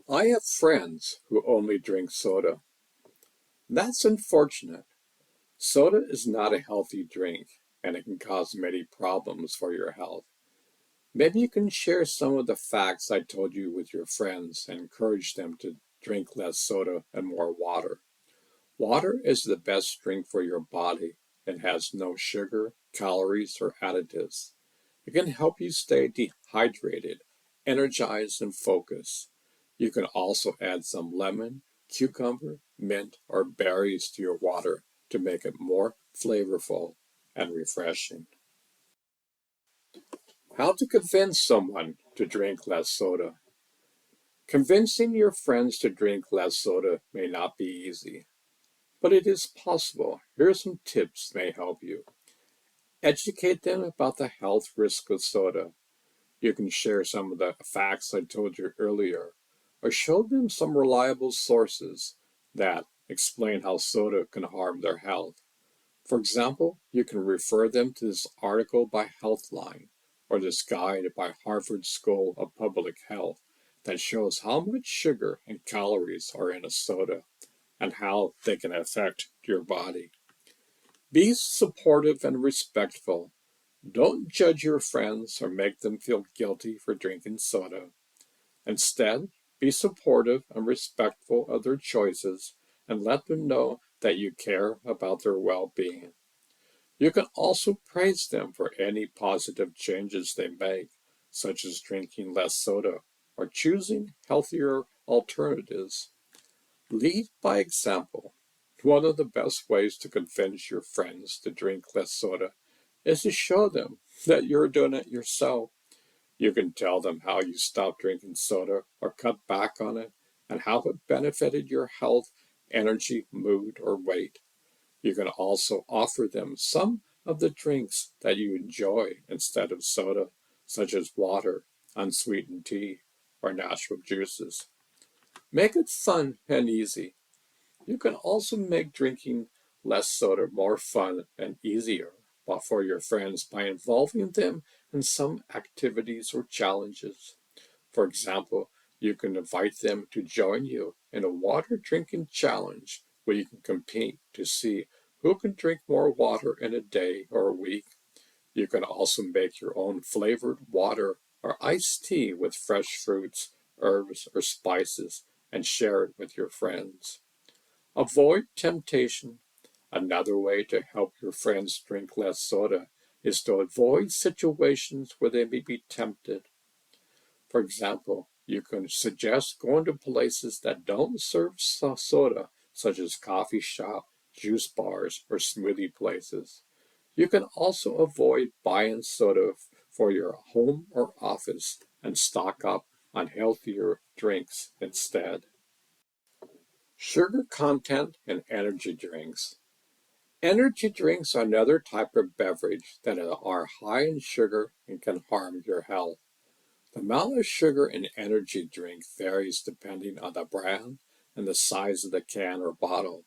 I have friends who only drink soda. That's unfortunate. Soda is not a healthy drink, and it can cause many problems for your health. Maybe you can share some of the facts I told you with your friends and encourage them to drink less soda and more water. Water is the best drink for your body. It has no sugar, calories, or additives. It can help you stay dehydrated, energized, and focused. You can also add some lemon, cucumber, mint, or berries to your water to make it more flavorful and refreshing. How to convince someone to drink less soda. Convincing your friends to drink less soda may not be easy, but it is possible. Here are some tips that may help you. Educate them about the health risk of soda. You can share some of the facts I told you earlier, or show them some reliable sources that explain how soda can harm their health. For example, you can refer them to this article by Healthline or this guide by Harvard School of Public Health that shows how much sugar and calories are in a soda and how they can affect your body. Be supportive and respectful. Don't judge your friends or make them feel guilty for drinking soda. Instead, be supportive and respectful of their choices and let them know that you care about their well-being. You can also praise them for any positive changes they make, such as drinking less soda or choosing healthier alternatives. Lead by example. One of the best ways to convince your friends to drink less soda is to show them that you're doing it yourself. You can tell them how you stopped drinking soda or cut back on it and how it benefited your health, energy, mood, or weight. You can also offer them some of the drinks that you enjoy instead of soda, such as water, unsweetened tea, or natural juices. Make it fun and easy. You can also make drinking less soda more fun and easier for your friends by involving them in some activities or challenges. For example, you can invite them to join you in a water drinking challenge where you can compete to see who can drink more water in a day or a week. You can also make your own flavored water or iced tea with fresh fruits, herbs, or spices and share it with your friends. Avoid temptation. Another way to help your friends drink less soda is to avoid situations where they may be tempted. For example, you can suggest going to places that don't serve soda, such as coffee shop, juice bars, or smoothie places. You can also avoid buying soda for your home or office and stock up on healthier drinks instead. Sugar content in energy drinks. Energy drinks are another type of beverage that are high in sugar and can harm your health. The amount of sugar in energy drink varies depending on the brand and the size of the can or bottle,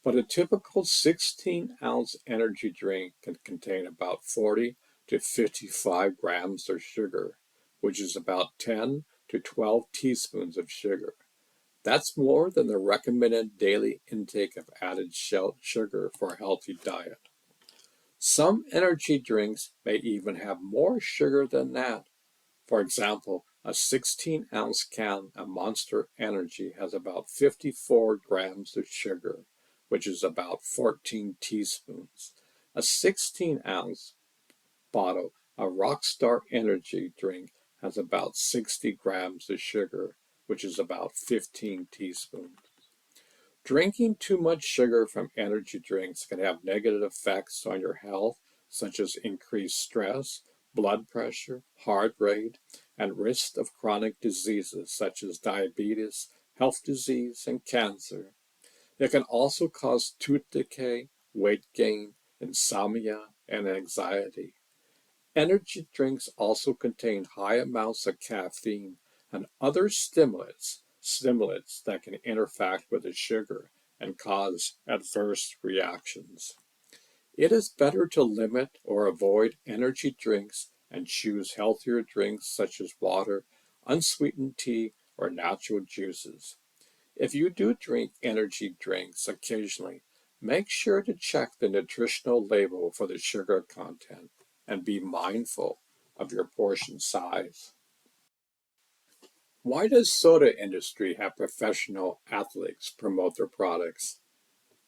but a typical 16-ounce energy drink can contain about 40 to 55 grams of sugar, which is about 10 to 12 teaspoons of sugar. That's more than the recommended daily intake of added sugar for a healthy diet. Some energy drinks may even have more sugar than that. For example, a 16-ounce can of Monster Energy has about 54 grams of sugar, which is about 14 teaspoons. A 16-ounce bottle of Rockstar Energy drink has about 60 grams of sugar, which is about 15 teaspoons. Drinking too much sugar from energy drinks can have negative effects on your health, such as increased stress, blood pressure, heart rate, and risk of chronic diseases such as diabetes, health disease, and cancer. It can also cause tooth decay, weight gain, insomnia, and anxiety. Energy drinks also contain high amounts of caffeine and other stimulants that can interact with the sugar and cause adverse reactions. It is better to limit or avoid energy drinks and choose healthier drinks such as water, unsweetened tea, or natural juices. If you do drink energy drinks occasionally, make sure to check the nutritional label for the sugar content and be mindful of your portion size. Why does soda industry have professional athletes promote their products?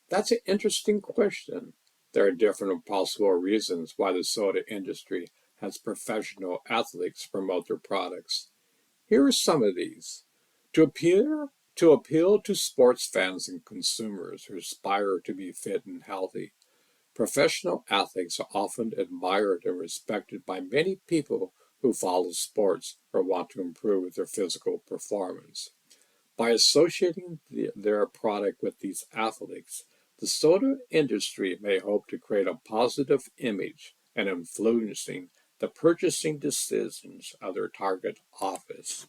That's an interesting question. There are different possible reasons why the soda industry has professional athletes promote their products. Here are some of these. To appeal to sports fans and consumers who aspire to be fit and healthy, professional athletes are often admired and respected by many people who follow sports or want to improve their physical performance. By associating their product with these athletes, the soda industry may hope to create a positive image and influencing the purchasing decisions of their target audience.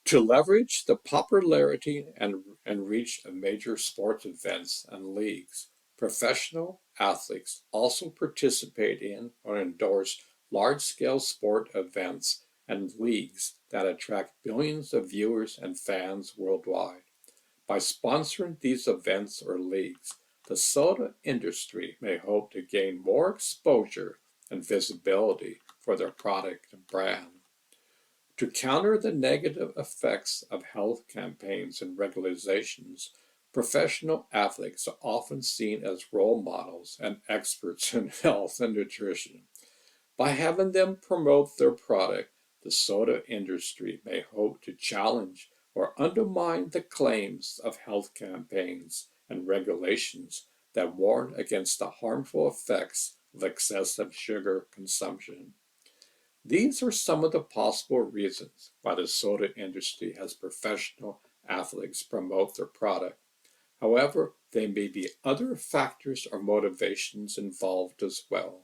To leverage the popularity and reach of major sports events and leagues, professional athletes also participate in or endorse large-scale sport events and leagues that attract billions of viewers and fans worldwide. By sponsoring these events or leagues, the soda industry may hope to gain more exposure and visibility for their product and brand. To counter the negative effects of health campaigns and regulations, professional athletes are often seen as role models and experts in health and nutrition. By having them promote their product, the soda industry may hope to challenge or undermine the claims of health campaigns and regulations that warn against the harmful effects of excessive sugar consumption. These are some of the possible reasons why the soda industry has professional athletes promote their product. However, there may be other factors or motivations involved as well.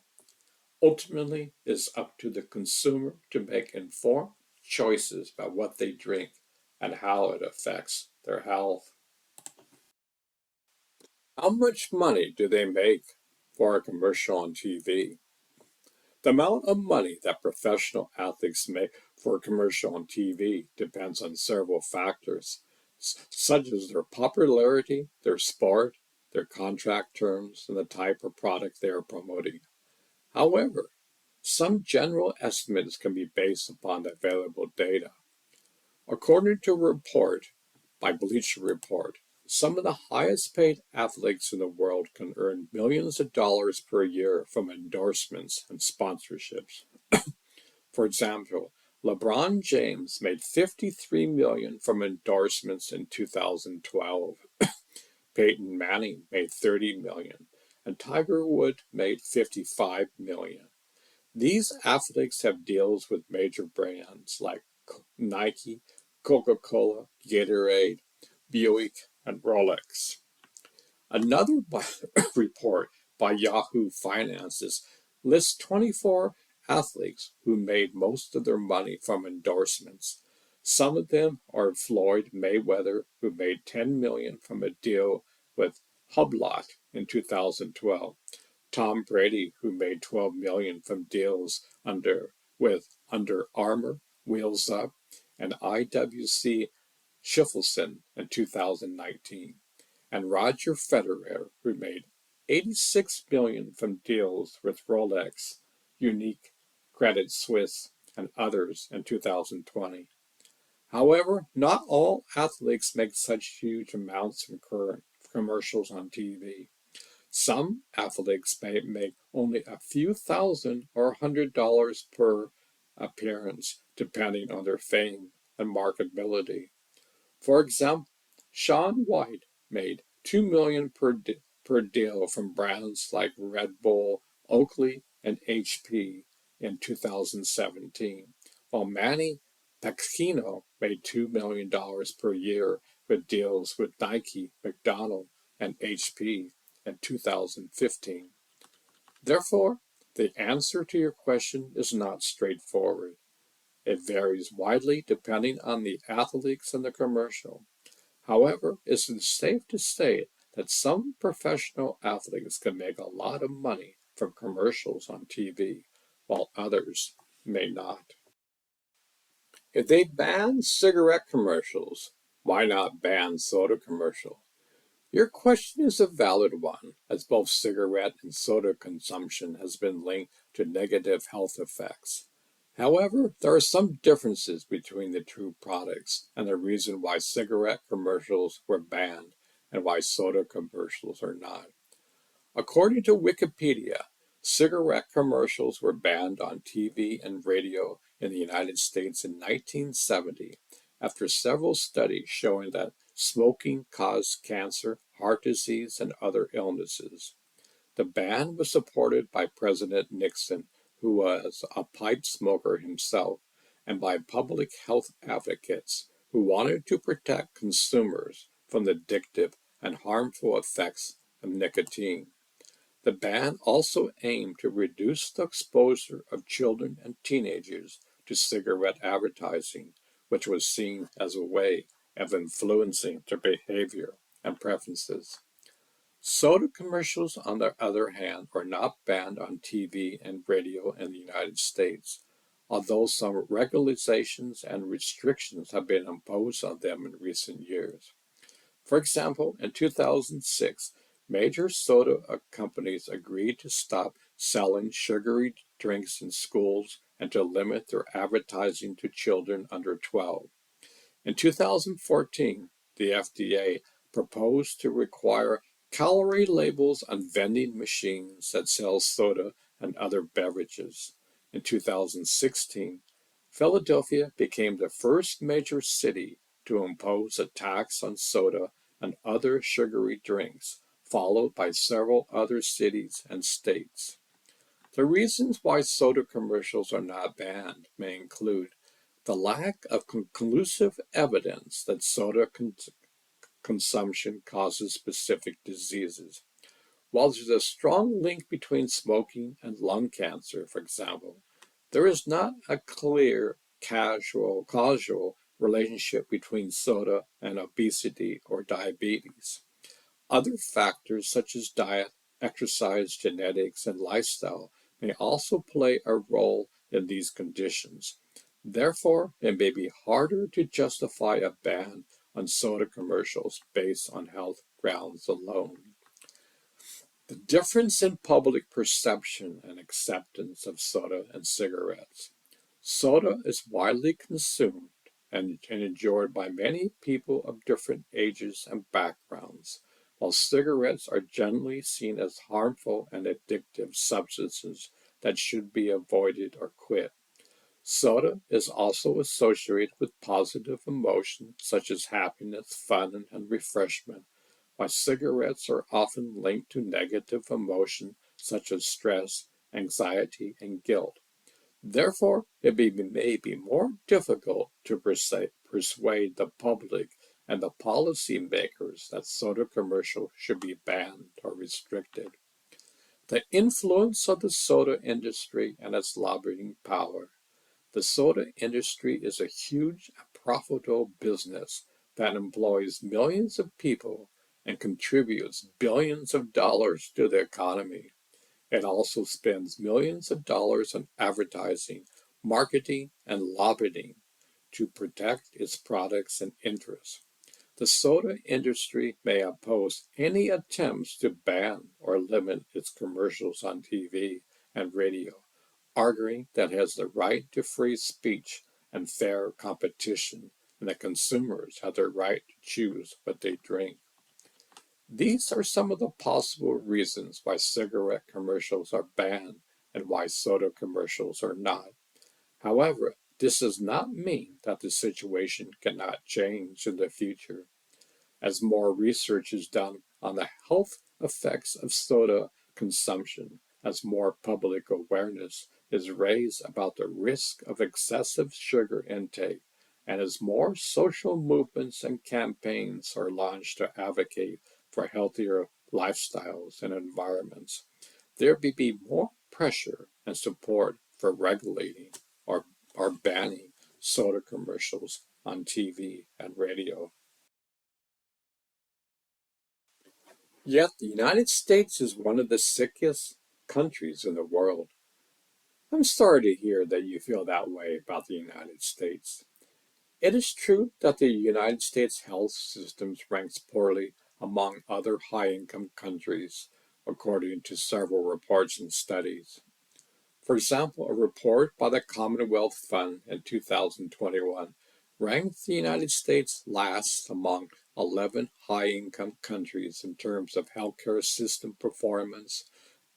Ultimately, it is up to the consumer to make informed choices about what they drink and how it affects their health. How much money do they make for a commercial on TV? The amount of money that professional athletes make for a commercial on TV depends on several factors, such as their popularity, their sport, their contract terms, and the type of product they are promoting. However, some general estimates can be based upon the available data. According to a report by Bleacher Report, some of the highest paid athletes in the world can earn millions of dollars per year from endorsements and sponsorships. For example, LeBron James made $53 million from endorsements in 2012. Peyton Manning made $30 million, and Tiger Woods made $55 million. These athletes have deals with major brands like Nike, Coca-Cola, Gatorade, Buick, and Rolex. Another report by Yahoo Finances lists 24 athletes who made most of their money from endorsements. Some of them are Floyd Mayweather, who made $10 million from a deal with Hublot in 2012. Tom Brady, who made $12 million from deals with Under Armour, Wheels Up, and IWC Schiffelson in 2019, and Roger Federer, who made $86 million from deals with Rolex, Unique, Credit Suisse, and others in 2020. However, not all athletes make such huge amounts from current commercials on TV. Some athletes may make only a few thousand or $100 per appearance, depending on their fame and marketability. For example, Shaun White made $2 million per deal from brands like Red Bull, Oakley, and HP in 2017, while Manny Pacquiao made $2 million per year with deals with Nike, McDonald's, and HP in 2015. Therefore, the answer to your question is not straightforward. It varies widely depending on the athletes and the commercial. However, it is safe to say that some professional athletes can make a lot of money from commercials on TV, while others may not. If they ban cigarette commercials, why not ban soda commercials? Your question is a valid one, as both cigarette and soda consumption has been linked to negative health effects. However, there are some differences between the two products and the reason why cigarette commercials were banned and why soda commercials are not. According to Wikipedia, cigarette commercials were banned on TV and radio in the United States in 1970 after several studies showing that smoking caused cancer, heart disease, and other illnesses. The ban was supported by President Nixon, who was a pipe smoker himself, and by public health advocates who wanted to protect consumers from the addictive and harmful effects of nicotine. The ban also aimed to reduce the exposure of children and teenagers to cigarette advertising, which was seen as a way of influencing their behavior and preferences. Soda commercials, on the other hand, are not banned on TV and radio in the United States, although some regulations and restrictions have been imposed on them in recent years. For example, in 2006, major soda companies agreed to stop selling sugary drinks in schools and to limit their advertising to children under 12. In 2014, the FDA proposed to require calorie labels on vending machines that sell soda and other beverages. In 2016, Philadelphia became the first major city to impose a tax on soda and other sugary drinks, followed by several other cities and states. The reasons why soda commercials are not banned may include the lack of conclusive evidence that soda consumption causes specific diseases. While there's a strong link between smoking and lung cancer, for example, there is not a clear causal relationship between soda and obesity or diabetes. Other factors such as diet, exercise, genetics, and lifestyle may also play a role in these conditions. Therefore, it may be harder to justify a ban on soda commercials based on health grounds alone. The difference in public perception and acceptance of soda and cigarettes. Soda is widely consumed and enjoyed by many people of different ages and backgrounds, while cigarettes are generally seen as harmful and addictive substances that should be avoided or quit. Soda is also associated with positive emotions such as happiness, fun, and refreshment, while cigarettes are often linked to negative emotion such as stress, anxiety, and guilt. Therefore, may be more difficult to persuade the public and the policymakers that soda commercials should be banned or restricted. The influence of the soda industry and its lobbying power. The soda industry is a huge and profitable business that employs millions of people and contributes billions of dollars to the economy. It also spends millions of dollars on advertising, marketing, and lobbying to protect its products and interests. The soda industry may oppose any attempts to ban or limit its commercials on TV and radio, arguing that it has the right to free speech and fair competition, and that consumers have the right to choose what they drink. These are some of the possible reasons why cigarette commercials are banned and why soda commercials are not. However, this does not mean that the situation cannot change in the future. As more research is done on the health effects of soda consumption, as more public awareness is raised about the risk of excessive sugar intake, and as more social movements and campaigns are launched to advocate for healthier lifestyles and environments, there may be more pressure and support for regulating or banning soda commercials on TV and radio. Yet the United States is one of the sickest countries in the world. I'm sorry to hear that you feel that way about the United States. It is true that the United States health system ranks poorly among other high-income countries, according to several reports and studies. For example, a report by the Commonwealth Fund in 2021 ranked the United States last among 11 high-income countries in terms of healthcare system performance,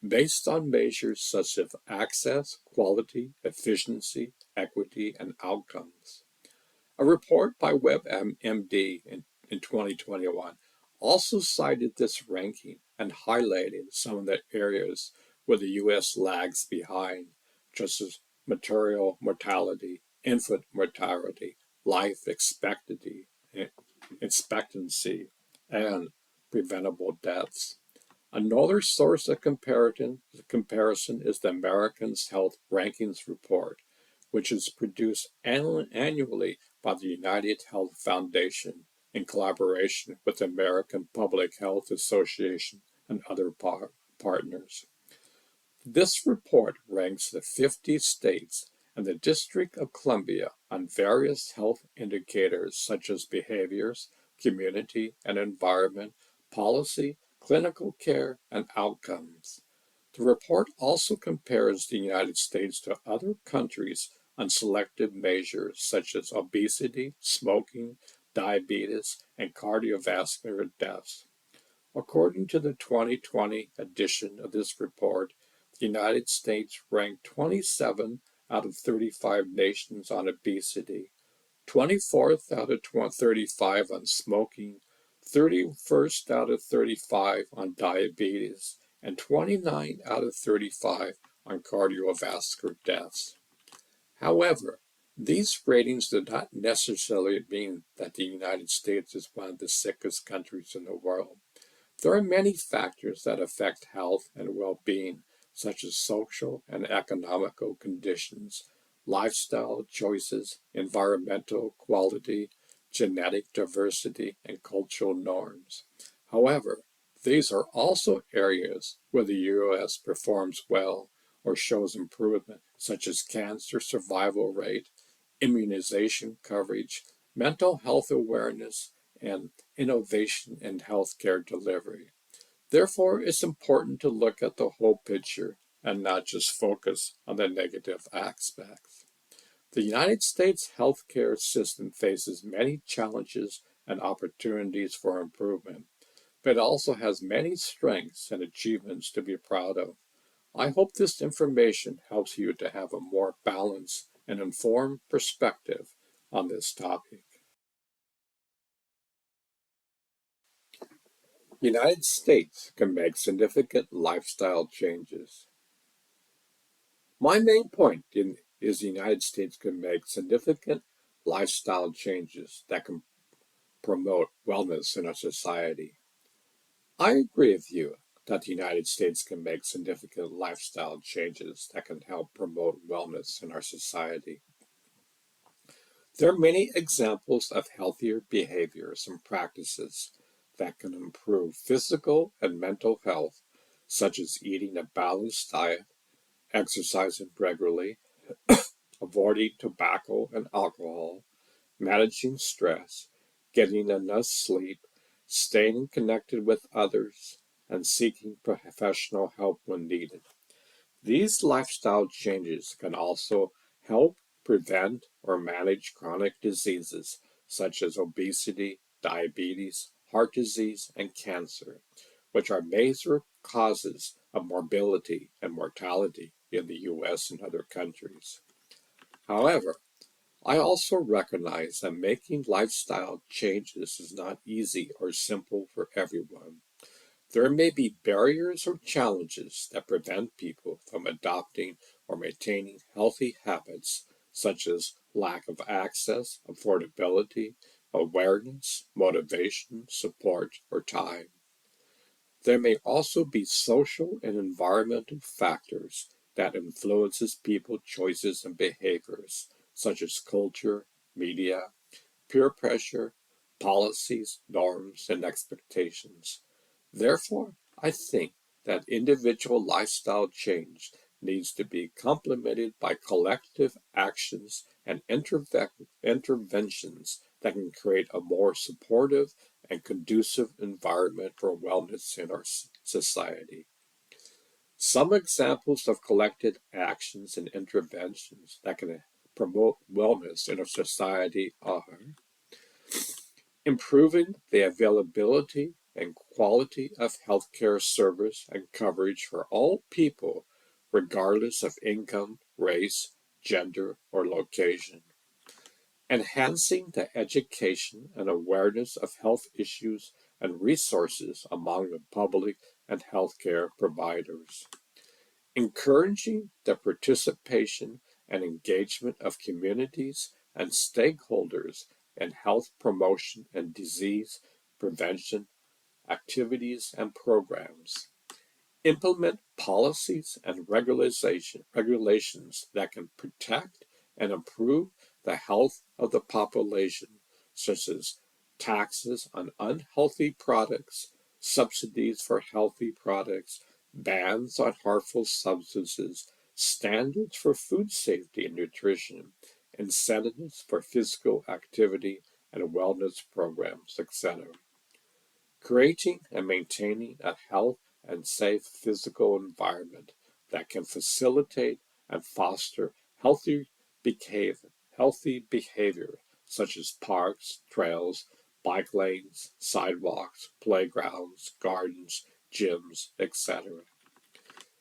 based on measures such as access, quality, efficiency, equity, and outcomes. A report by WebMD in 2021 also cited this ranking and highlighted some of the areas where the U.S. lags behind, such as maternal mortality, infant mortality, life expectancy, and preventable deaths. Another source of comparison is the Americans Health Rankings Report, which is produced annually by the United Health Foundation in collaboration with the American Public Health Association and other partners. This report ranks the 50 states and the District of Columbia on various health indicators such as behaviors, community and environment, policy, clinical care, and outcomes. The report also compares the United States to other countries on selective measures such as obesity, smoking, diabetes, and cardiovascular deaths. According to the 2020 edition of this report, the United States ranked 27 out of 35 nations on obesity, 24th out of 35 on smoking, 31st out of 35 on diabetes, and 29 out of 35 on cardiovascular deaths. However, these ratings do not necessarily mean that the United States is one of the sickest countries in the world. There are many factors that affect health and well-being, such as social and economical conditions, lifestyle choices, environmental quality, genetic diversity, and cultural norms. However, these are also areas where the U.S. performs well or shows improvement, such as cancer survival rate, immunization coverage, mental health awareness, and innovation in healthcare delivery. Therefore, it's important to look at the whole picture and not just focus on the negative aspects. The United States healthcare system faces many challenges and opportunities for improvement, but it also has many strengths and achievements to be proud of. I hope this information helps you to have a more balanced and informed perspective on this topic. The United States can make significant lifestyle changes. My main point is the United States can make significant lifestyle changes that can promote wellness in our society. I agree with you that the United States can make significant lifestyle changes that can help promote wellness in our society. There are many examples of healthier behaviors and practices that can improve physical and mental health, such as eating a balanced diet, exercising regularly, avoiding tobacco and alcohol, managing stress, getting enough sleep, staying connected with others, and seeking professional help when needed. These lifestyle changes can also help prevent or manage chronic diseases such as obesity, diabetes, heart disease, and cancer, which are major causes of morbidity and mortality in the U.S. and other countries. However, I also recognize that making lifestyle changes is not easy or simple for everyone. There may be barriers or challenges that prevent people from adopting or maintaining healthy habits, such as lack of access, affordability, awareness, motivation, support, or time. There may also be social and environmental factors that influences people's choices and behaviors, such as culture, media, peer pressure, policies, norms, and expectations. Therefore, I think that individual lifestyle change needs to be complemented by collective actions and interventions that can create a more supportive and conducive environment for wellness in our society. Some examples of collective actions and interventions that can promote wellness in our society are improving the availability and quality of healthcare service and coverage for all people, regardless of income, race, gender, or location. Enhancing the education and awareness of health issues and resources among the public and healthcare providers. Encouraging the participation and engagement of communities and stakeholders in health promotion and disease prevention activities and programs. Implement policies and regulations that can protect and improve the health of the population, such as taxes on unhealthy products, subsidies for healthy products, bans on harmful substances, standards for food safety and nutrition, incentives for physical activity and wellness programs, etc. Creating and maintaining a health and safe physical environment that can facilitate and foster healthy behavior such as parks, trails, bike lanes, sidewalks, playgrounds, gardens, gyms, etc.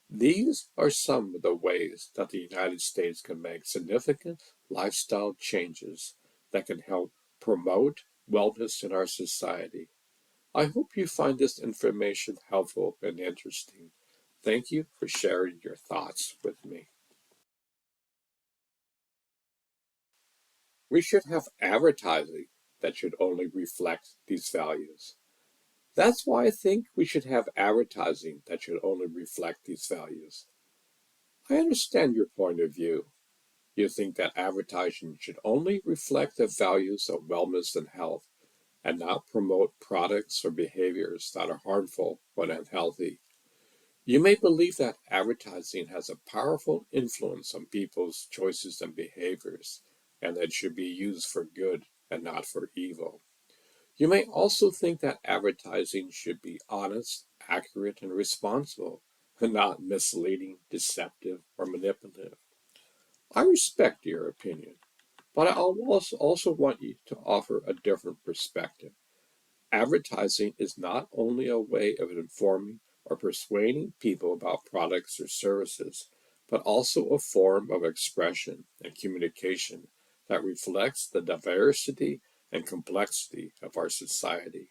These are some of the ways that the United States can make significant lifestyle changes that can help promote wellness in our society. I hope you find this information helpful and interesting. Thank you for sharing your thoughts with me. We should have advertising that should only reflect these values. That's why I think we should have advertising that should only reflect these values. I understand your point of view. You think that advertising should only reflect the values of wellness and health and not promote products or behaviors that are harmful or unhealthy. You may believe that advertising has a powerful influence on people's choices and behaviors, and that it should be used for good and not for evil. You may also think that advertising should be honest, accurate, and responsible, and not misleading, deceptive, or manipulative. I respect your opinion, but I also want you to offer a different perspective. Advertising is not only a way of informing or persuading people about products or services, but also a form of expression and communication that reflects the diversity and complexity of our society.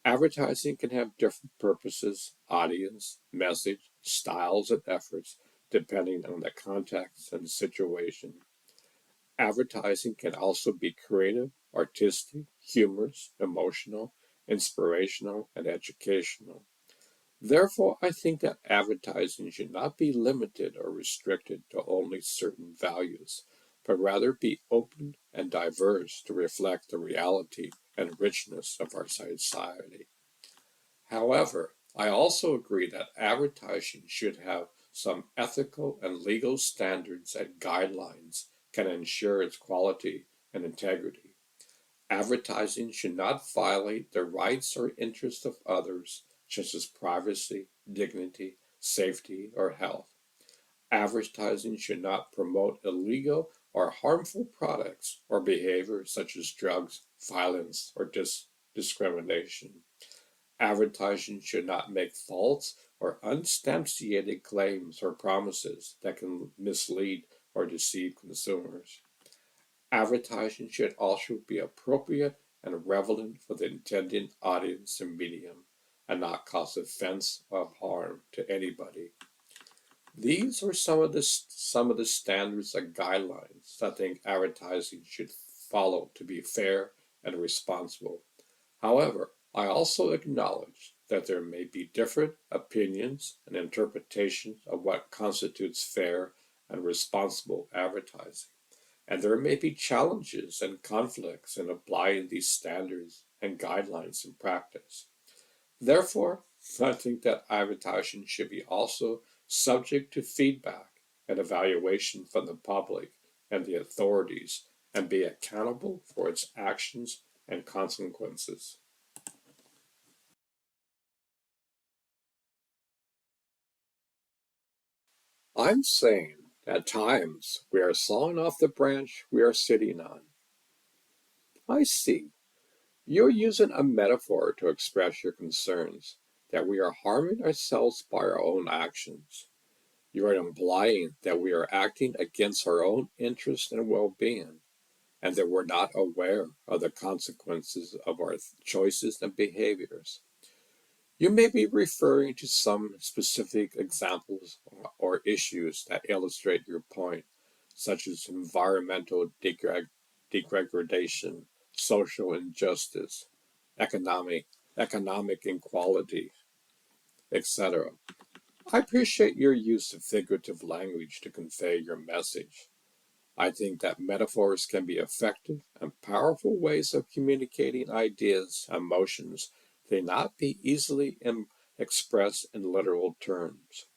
Advertising can have different purposes, audience, message, styles, and efforts depending on the context and the situation. Advertising can also be creative, artistic, humorous, emotional, inspirational, and educational. Therefore, I think that advertising should not be limited or restricted to only certain values, but rather be open and diverse to reflect the reality and richness of our society. However, I also agree that advertising should have some ethical and legal standards and guidelines can ensure its quality and integrity. Advertising should not violate the rights or interests of others, such as privacy, dignity, safety, or health. Advertising should not promote illegal or harmful products or behavior such as drugs, violence, or discrimination. Advertising should not make false or unsubstantiated claims or promises that can mislead or deceive consumers. Advertising should also be appropriate and relevant for the intended audience and medium, and not cause offense or harm to anybody. These are some of the standards and guidelines I think advertising should follow to be fair and responsible. However, I also acknowledge that there may be different opinions and interpretations of what constitutes fair and responsible advertising, and there may be challenges and conflicts in applying these standards and guidelines in practice. Therefore, I think that advertising should be also subject to feedback and evaluation from the public and the authorities, and be accountable for its actions and consequences. I'm saying at times we are sawing off the branch we are sitting on. I see. You're using a metaphor to express your concerns that we are harming ourselves by our own actions. You are implying that we are acting against our own interest and well being, and that we're not aware of the consequences of our choices and behaviors. You may be referring to some specific examples or issues that illustrate your point, such as environmental degradation, social injustice, economic economic inequality, etc. I appreciate your use of figurative language to convey your message. I think that metaphors can be effective and powerful ways of communicating ideas and emotions that may not be easily expressed in literal terms.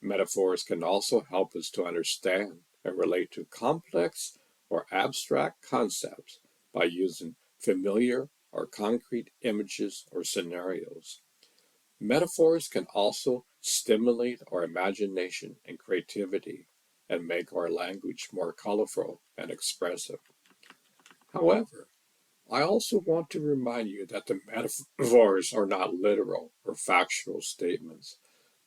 Metaphors can also help us to understand and relate to complex or abstract concepts by using familiar or concrete images or scenarios. Metaphors can also stimulate our imagination and creativity and make our language more colorful and expressive. However, I also want to remind you that the metaphors are not literal or factual statements,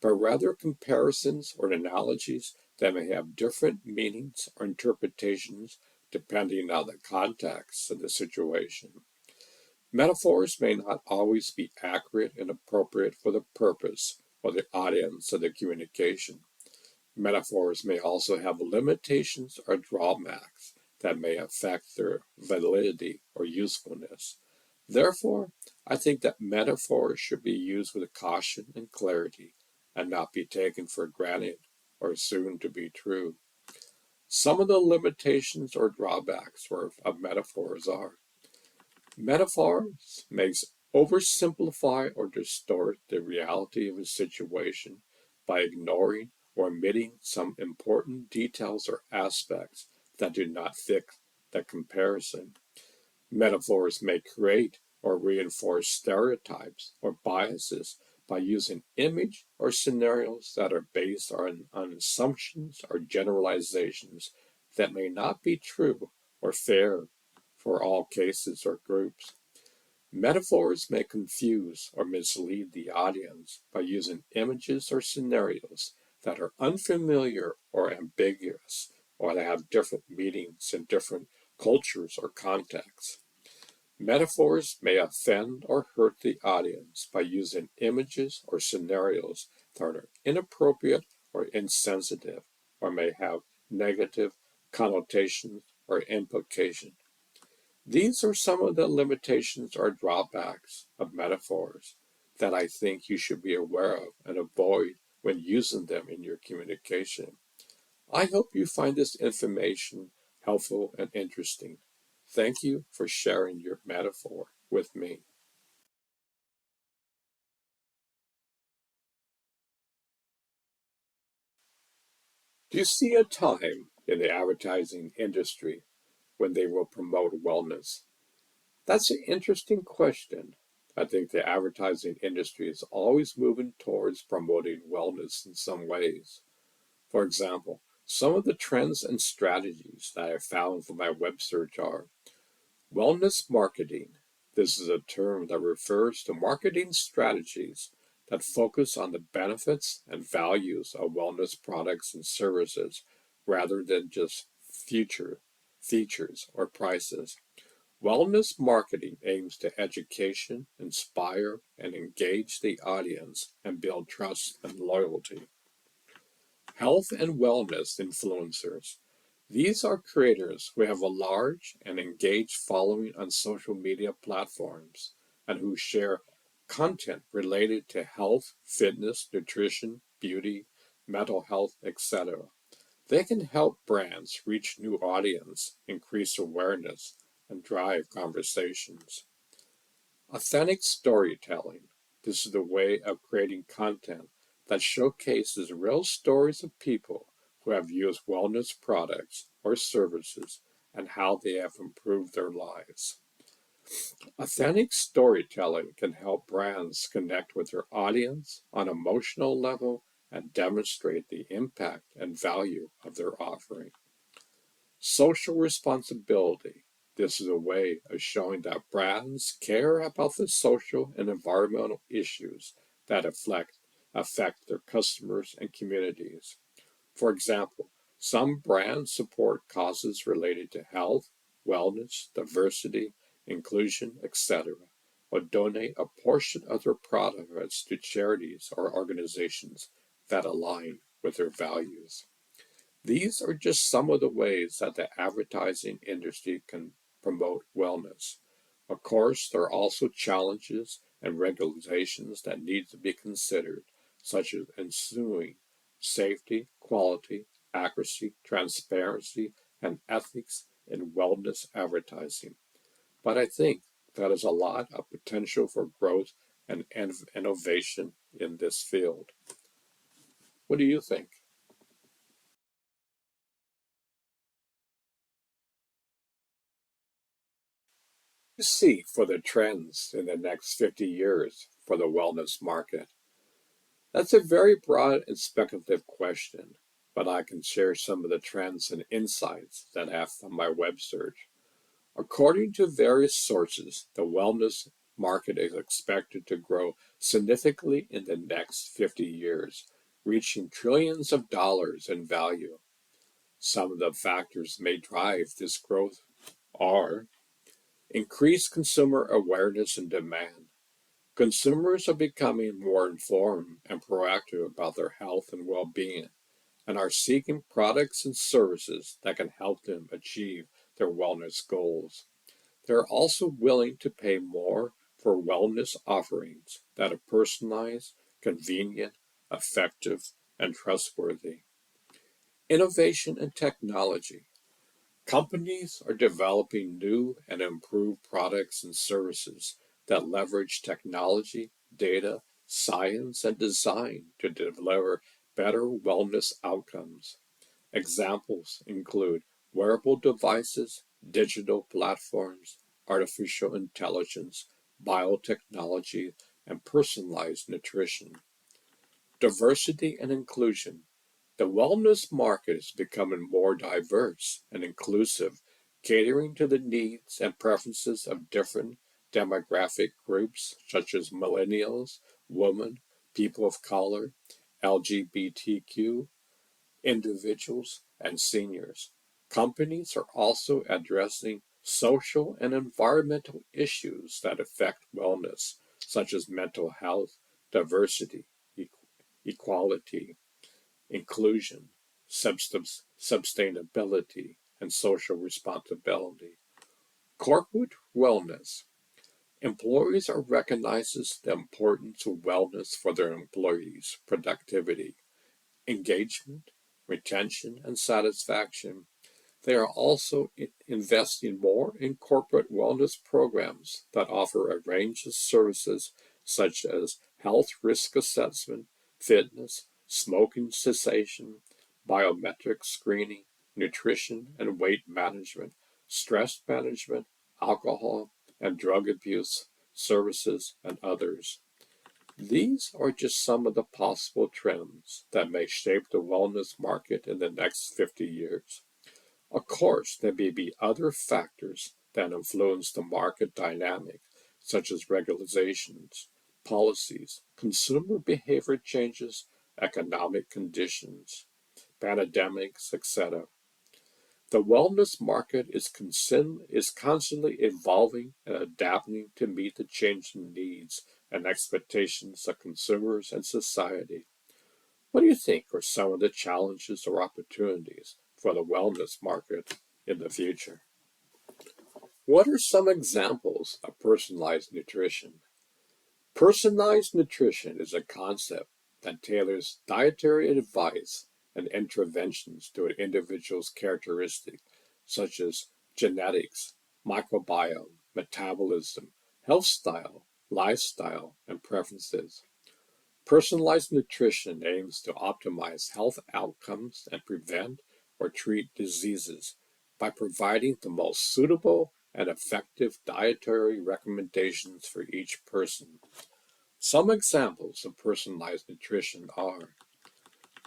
but rather comparisons or analogies that may have different meanings or interpretations depending on the context of the situation. Metaphors may not always be accurate and appropriate for the purpose or the audience of the communication. Metaphors may also have limitations or drawbacks that may affect their validity or usefulness. Therefore, I think that metaphors should be used with caution and clarity and not be taken for granted or assumed to be true. Some of the limitations or drawbacks of metaphors are: metaphors may oversimplify or distort the reality of a situation by ignoring or omitting some important details or aspects that do not fit the comparison. Metaphors may create or reinforce stereotypes or biases by using image or scenarios that are based on assumptions or generalizations that may not be true or fair for all cases or groups. Metaphors may confuse or mislead the audience by using images or scenarios that are unfamiliar or ambiguous, or that have different meanings in different cultures or contexts. Metaphors may offend or hurt the audience by using images or scenarios that are inappropriate or insensitive, or may have negative connotations or implications. These are some of the limitations or drawbacks of metaphors that I think you should be aware of and avoid when using them in your communication. I hope you find this information helpful and interesting. Thank you for sharing your metaphor with me. Do you see a time in the advertising industry when they will promote wellness? That's an interesting question. I think the advertising industry is always moving towards promoting wellness in some ways. For example, some of the trends and strategies that I found from my web search are: wellness marketing. This is a term that refers to marketing strategies that focus on the benefits and values of wellness products and services rather than just future features or prices. Wellness marketing aims to education, inspire, and engage the audience and build trust and loyalty. Health and wellness influencers. These are creators who have a large and engaged following on social media platforms and who share content related to health, fitness, nutrition, beauty, mental health, etc. They can help brands reach new audience, increase awareness, and drive conversations. Authentic storytelling. This is the way of creating content that showcases real stories of people who have used wellness products or services and how they have improved their lives. Authentic storytelling can help brands connect with their audience on an emotional level and demonstrate the impact and value of their offering. Social responsibility. This is a way of showing that brands care about the social and environmental issues that affect their customers and communities. For example, some brands support causes related to health, wellness, diversity, inclusion, etc., or donate a portion of their profits to charities or organizations that align with their values. These are just some of the ways that the advertising industry can promote wellness. Of course, there are also challenges and regulations that need to be considered, such as ensuing safety, quality, accuracy, transparency, and ethics in wellness advertising. But I think that is a lot of potential for growth and innovation in this field. What do you think? You see for the trends in the next 50 years for the wellness market? That's a very broad and speculative question, but I can share some of the trends and insights that I have from my web search. According to various sources, the wellness market is expected to grow significantly in the next 50 years, reaching trillions of dollars in value. Some of the factors may drive this growth are increased consumer awareness and demand. Consumers are becoming more informed and proactive about their health and well being and are seeking products and services that can help them achieve their wellness goals. They are also willing to pay more for wellness offerings that are personalized, convenient, effective, and trustworthy. Innovation and technology. Companies are developing new and improved products and services that leverage technology, data, science, and design to deliver better wellness outcomes. Examples include wearable devices, digital platforms, artificial intelligence, biotechnology, and personalized nutrition. Diversity and inclusion. The wellness market is becoming more diverse and inclusive, catering to the needs and preferences of different demographic groups such as millennials, women, people of color, LGBTQ individuals, and seniors. Companies are also addressing social and environmental issues that affect wellness, such as mental health, diversity, equality, inclusion, sustainability, and social responsibility. Corporate wellness. Employees are recognizing the importance of wellness for their employees' productivity, engagement, retention, and satisfaction. They are also investing more in corporate wellness programs that offer a range of services such as health risk assessment, fitness, smoking cessation, biometric screening, nutrition and weight management, stress management, alcohol and drug abuse services, and others. These are just some of the possible trends that may shape the wellness market in the next 50 years. Of course, there may be other factors that influence the market dynamic, such as regulations, policies, consumer behavior changes, economic conditions, pandemics, etc. The wellness market is constantly evolving and adapting to meet the changing needs and expectations of consumers and society. What do you think are some of the challenges or opportunities for the wellness market in the future? What are some examples of personalized nutrition? Personalized nutrition is a concept that tailors dietary advice and interventions to an individual's characteristics, such as genetics, microbiome, metabolism, health style, lifestyle, and preferences. Personalized nutrition aims to optimize health outcomes and prevent or treat diseases by providing the most suitable and effective dietary recommendations for each person. Some examples of personalized nutrition are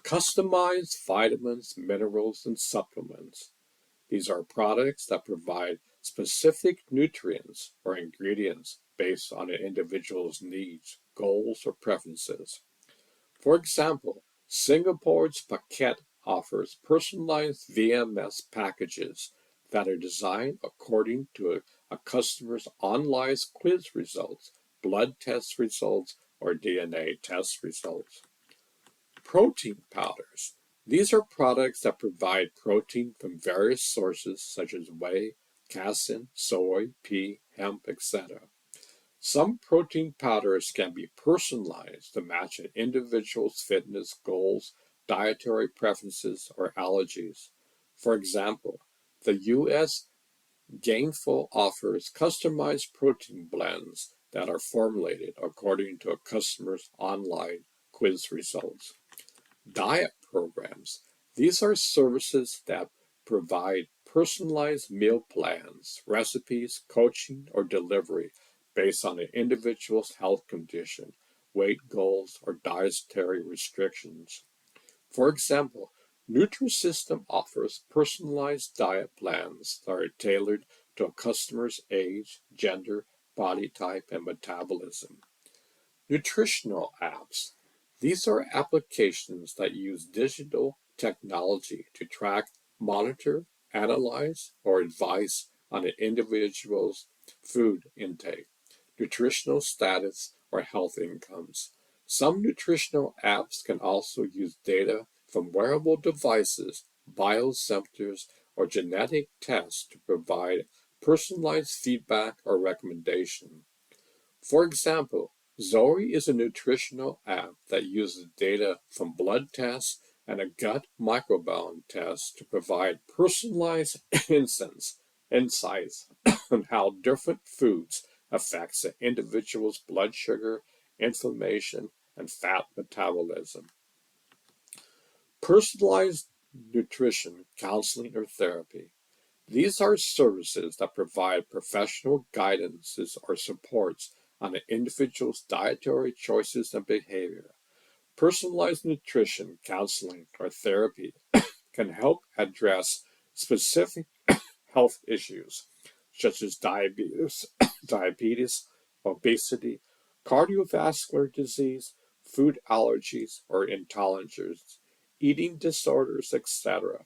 customized vitamins, minerals, and supplements. These are products that provide specific nutrients or ingredients based on an individual's needs, goals, or preferences. For example, Singapore's Paquette offers personalized VMS packages that are designed according to a customer's online quiz results, blood test results, or DNA test results. Protein powders. These are products that provide protein from various sources such as whey, casein, soy, pea, hemp, etc. Some protein powders can be personalized to match an individual's fitness goals, dietary preferences, or allergies. For example, the U.S. Gainful offers customized protein blends that are formulated according to a customer's online quiz results. Diet programs. These are services that provide personalized meal plans, recipes, coaching, or delivery based on an individual's health condition, weight goals, or dietary restrictions. For example, Nutrisystem offers personalized diet plans that are tailored to a customer's age, gender, body type, and metabolism. Nutritional apps. These are applications that use digital technology to track, monitor, analyze, or advise on an individual's food intake, nutritional status, or health incomes. Some nutritional apps can also use data from wearable devices, biosensors, or genetic tests to provide personalized feedback or recommendation. For example, Zoe is a nutritional app that uses data from blood tests and a gut microbiome test to provide personalized insights on how different foods affects an individual's blood sugar, inflammation, and fat metabolism. Personalized nutrition, counseling, or therapy. These are services that provide professional guidances or supports on an individual's dietary choices and behavior. Personalized nutrition, counseling, or therapy can help address specific health issues such as diabetes, obesity, cardiovascular disease, food allergies or intolerances, eating disorders, etc.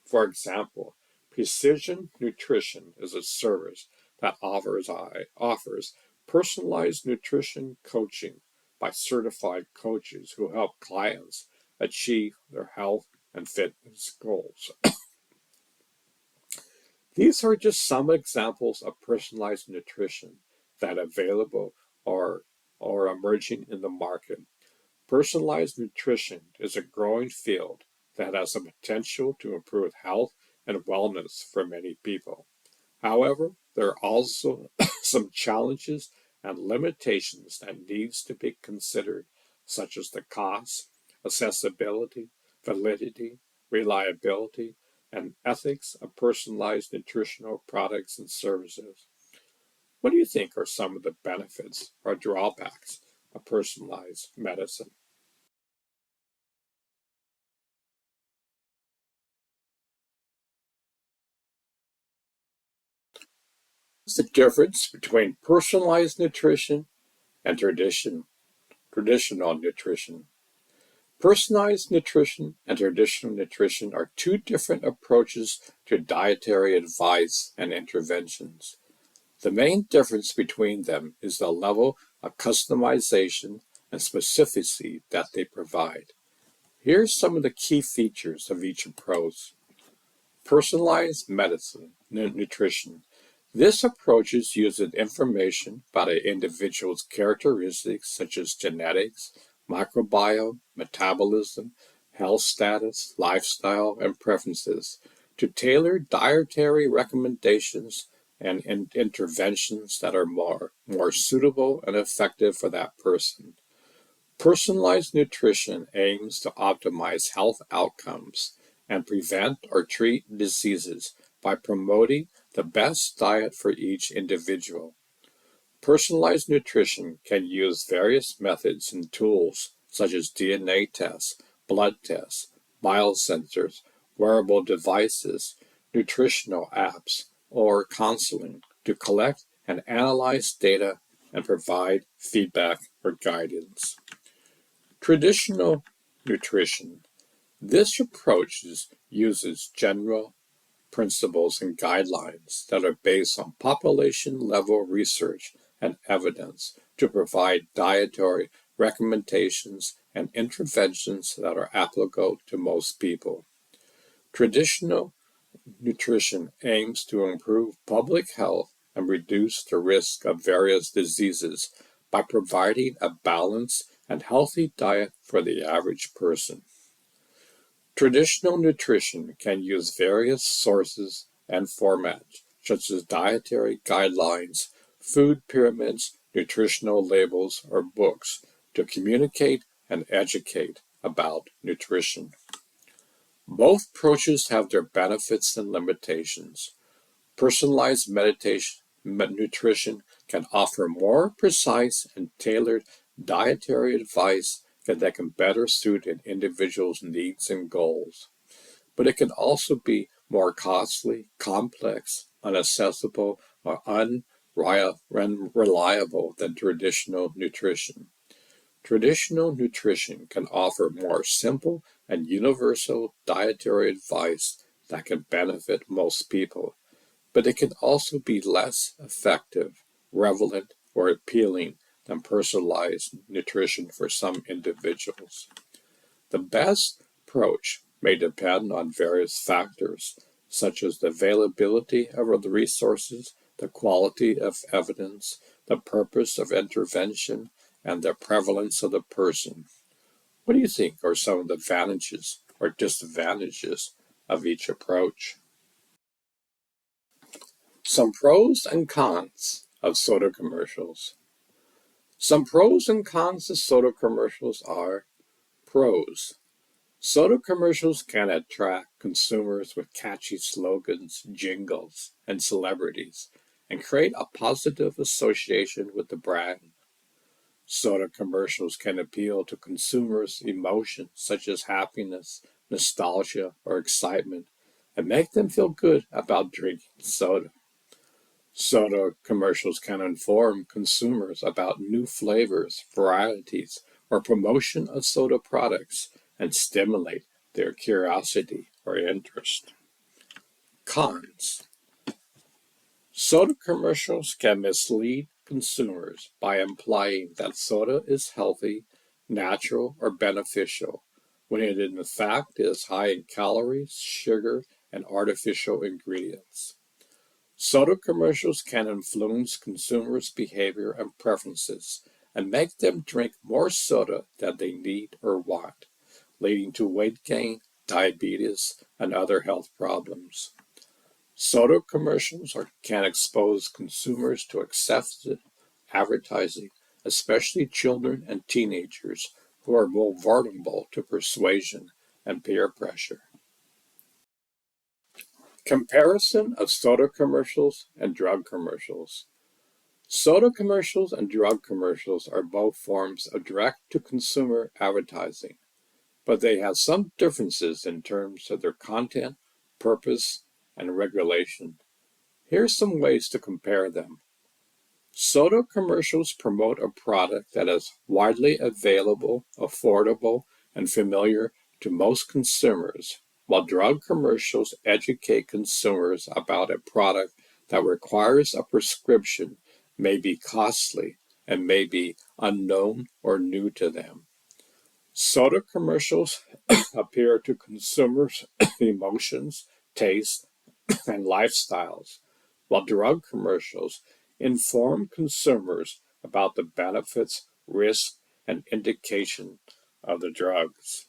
For example, Precision Nutrition is a service that offers personalized nutrition coaching by certified coaches who help clients achieve their health and fitness goals. These are just some examples of personalized nutrition that are available or emerging in the market. Personalized nutrition is a growing field that has the potential to improve health and wellness for many people. However, there are also some challenges and limitations that needs to be considered, such as the cost, accessibility, validity, reliability, and ethics of personalized nutritional products and services. What do you think are some of the benefits or drawbacks of personalized medicine? What's the difference between personalized nutrition and traditional nutrition? Personalized nutrition and traditional nutrition are two different approaches to dietary advice and interventions. The main difference between them is the level of customization and specificity that they provide. Here's some of the key features of each approach. Personalized medicine, nutrition. This approach uses information about an individual's characteristics such as genetics, microbiome, metabolism, health status, lifestyle, and preferences to tailor dietary recommendations and interventions that are more suitable and effective for that person. Personalized nutrition aims to optimize health outcomes and prevent or treat diseases by promoting the best diet for each individual. Personalized nutrition can use various methods and tools such as DNA tests, blood tests, biosensors, wearable devices, nutritional apps, or counseling to collect and analyze data and provide feedback or guidance. Traditional nutrition. This approach uses general principles and guidelines that are based on population-level research and evidence to provide dietary recommendations and interventions that are applicable to most people. Traditional nutrition aims to improve public health and reduce the risk of various diseases by providing a balanced and healthy diet for the average person. Traditional nutrition can use various sources and formats, such as dietary guidelines, food pyramids, nutritional labels, or books, to communicate and educate about nutrition. Both approaches have their benefits and limitations. Personalized nutrition can offer more precise and tailored dietary advice that can better suit an individual's needs and goals. But it can also be more costly, complex, inaccessible, or unreliable than traditional nutrition. Traditional nutrition can offer more simple and universal dietary advice that can benefit most people, but it can also be less effective, relevant, or appealing than personalized nutrition for some individuals. The best approach may depend on various factors, such as the availability of the resources, the quality of evidence, the purpose of intervention, and the prevalence of the person. What do you think are some of the advantages or disadvantages of each approach? Some pros and cons of soda commercials. Some pros and cons of soda commercials are: pros. Soda commercials can attract consumers with catchy slogans, jingles, and celebrities, and create a positive association with the brand. Soda commercials can appeal to consumers' emotions such as happiness, nostalgia, or excitement, and make them feel good about drinking soda. Soda commercials can inform consumers about new flavors, varieties, or promotion of soda products and stimulate their curiosity or interest. Cons. Soda commercials can mislead consumers by implying that soda is healthy, natural, or beneficial, when it in fact is high in calories, sugar, and artificial ingredients. Soda commercials can influence consumers' behavior and preferences and make them drink more soda than they need or want, leading to weight gain, diabetes, and other health problems. Soda commercials can expose consumers to excessive advertising, especially children and teenagers who are more vulnerable to persuasion and peer pressure. Comparison of soda commercials and drug commercials. Soda commercials and drug commercials are both forms of direct-to-consumer advertising, but they have some differences in terms of their content, purpose, and regulation. Here's some ways to compare them. Soda commercials promote a product that is widely available, affordable, and familiar to most consumers, while drug commercials educate consumers about a product that requires a prescription, may be costly, and may be unknown or new to them. Soda commercials appeal to consumers' emotions, tastes, and lifestyles, while drug commercials inform consumers about the benefits, risks, and indication of the drugs.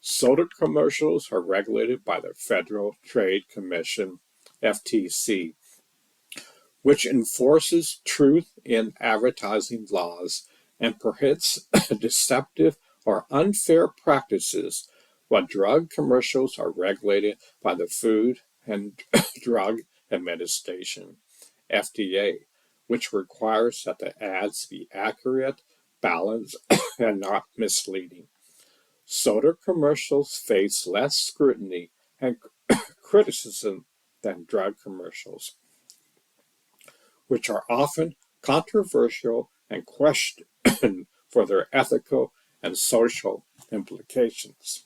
Soda commercials are regulated by the Federal Trade Commission, FTC, which enforces truth in advertising laws and prohibits deceptive or unfair practices, while drug commercials are regulated by the Food and Drug Administration, FDA, which requires that the ads be accurate, balanced, and not misleading. Soda commercials face less scrutiny and criticism than drug commercials, which are often controversial and questioned for their ethical and social implications.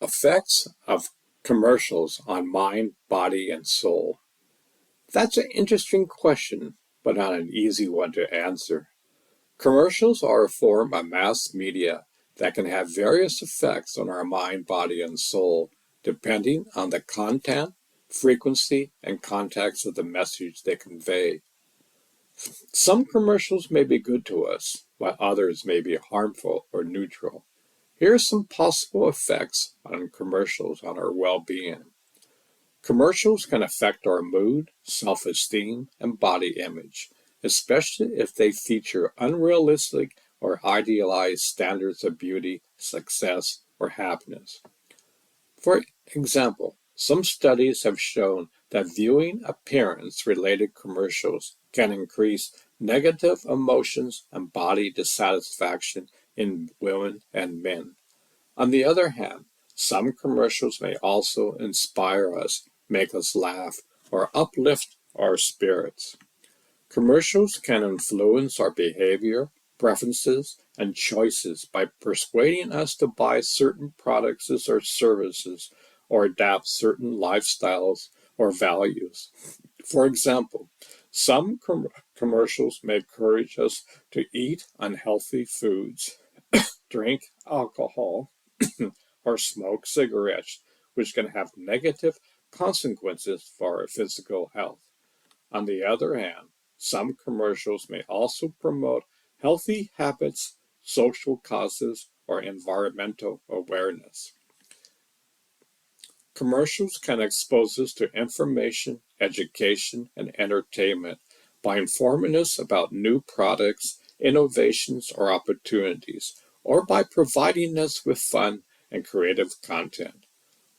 Effects of commercials on mind, body, and soul. That's an interesting question, but not an easy one to answer. Commercials are a form of mass media that can have various effects on our mind, body, and soul, depending on the content, frequency, and context of the message they convey. Some commercials may be good to us, while others may be harmful or neutral. Here are some possible effects on commercials on our well-being. Commercials can affect our mood, self-esteem, and body image, especially if they feature unrealistic or idealized standards of beauty, success, or happiness. For example, some studies have shown that viewing appearance-related commercials can increase negative emotions and body dissatisfaction in women and men. On the other hand, some commercials may also inspire us, make us laugh, or uplift our spirits. Commercials can influence our behavior, preferences, and choices by persuading us to buy certain products or services or adapt certain lifestyles or values. For example, some commercials may encourage us to eat unhealthy foods, drink alcohol, or smoke cigarettes, which can have negative consequences for our physical health. On the other hand, some commercials may also promote healthy habits, social causes, or environmental awareness. Commercials can expose us to information, education, and entertainment by informing us about new products, innovations, or opportunities, or by providing us with fun and creative content.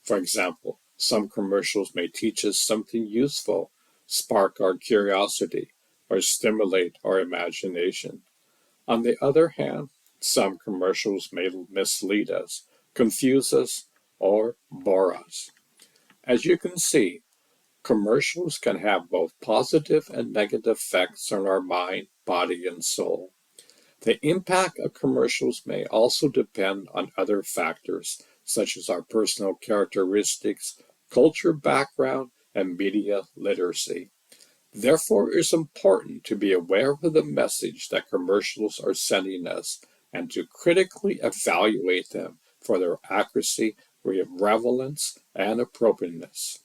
For example, some commercials may teach us something useful, spark our curiosity, or stimulate our imagination. On the other hand, some commercials may mislead us, confuse us, or bore us. As you can see, commercials can have both positive and negative effects on our mind, body, and soul. The impact of commercials may also depend on other factors, such as our personal characteristics, culture background, and media literacy. Therefore, it is important to be aware of the message that commercials are sending us and to critically evaluate them for their accuracy, relevance, and appropriateness.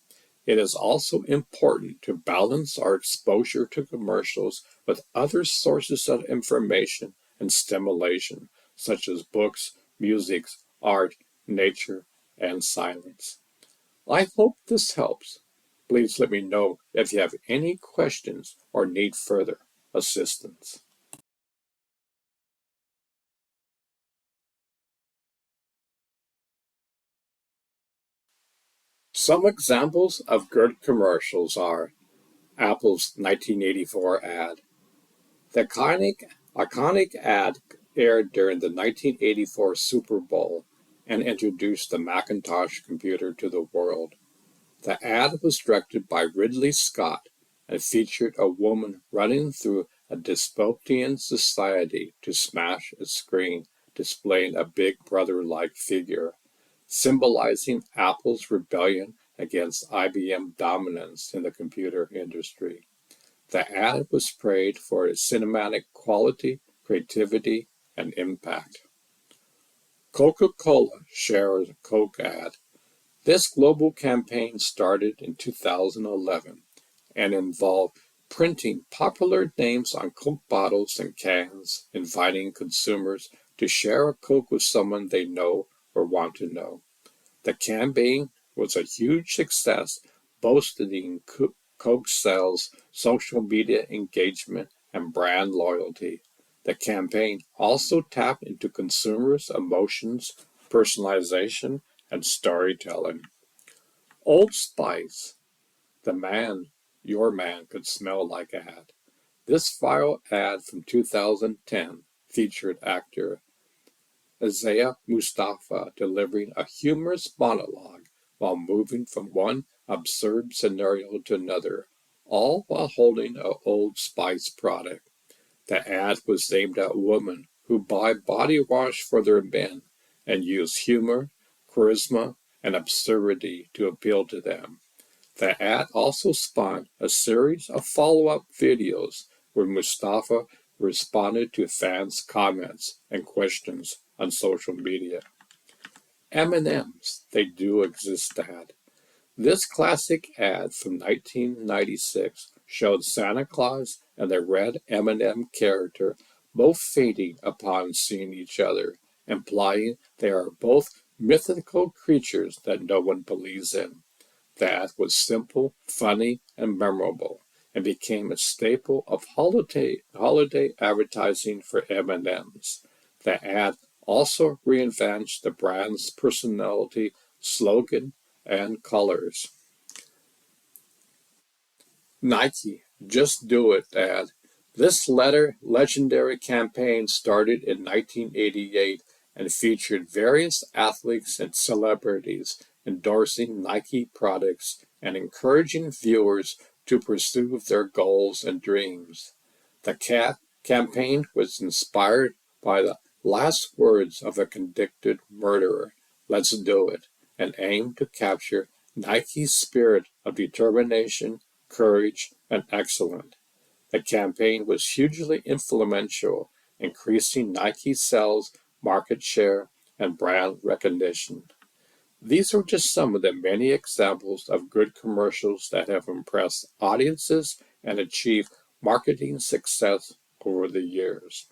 It is also important to balance our exposure to commercials with other sources of information and stimulation, such as books, music, art, nature, and silence. I hope this helps. Please let me know if you have any questions or need further assistance. Some examples of good commercials are Apple's 1984 ad. The iconic ad aired during the 1984 Super Bowl and introduced the Macintosh computer to the world. The ad was directed by Ridley Scott and featured a woman running through a dystopian society to smash a screen displaying a Big Brother-like figure, symbolizing Apple's rebellion against IBM dominance in the computer industry. The ad was praised for its cinematic quality, creativity, and impact. Coca-Cola shares a Coke ad. This global campaign started in 2011 and involved printing popular names on Coke bottles and cans, inviting consumers to share a Coke with someone they know or want to know. The campaign was a huge success, boasting Coke sales, social media engagement, and brand loyalty. The campaign also tapped into consumers' emotions, personalization, and storytelling. Old Spice, the man, your man could smell like ad. This viral ad from 2010 featured actor Isaiah Mustafa delivering a humorous monologue while moving from one absurd scenario to another, all while holding an Old Spice product. The ad was aimed at women who buy body wash for their men and use humor, charisma, and absurdity to appeal to them. The ad also spawned a series of follow-up videos where Mustafa responded to fans' comments and questions on social media. M&M's, they do exist ad. This classic ad from 1996 showed Santa Claus and the red M&M character both fading upon seeing each other, implying they are both mythical creatures that no one believes in. That was simple, funny, and memorable, and became a staple of holiday advertising for M&Ms. The ad also readvanced the brand's personality, slogan, and colors. Nike, just do it, ad. This legendary campaign started in 1988 and featured various athletes and celebrities endorsing Nike products and encouraging viewers to pursue their goals and dreams. The campaign was inspired by the last words of a convicted murderer, "Let's do it," and aimed to capture Nike's spirit of determination, courage, and excellence. The campaign was hugely influential, increasing Nike's sales, market share, and brand recognition. These are just some of the many examples of good commercials that have impressed audiences and achieved marketing success over the years.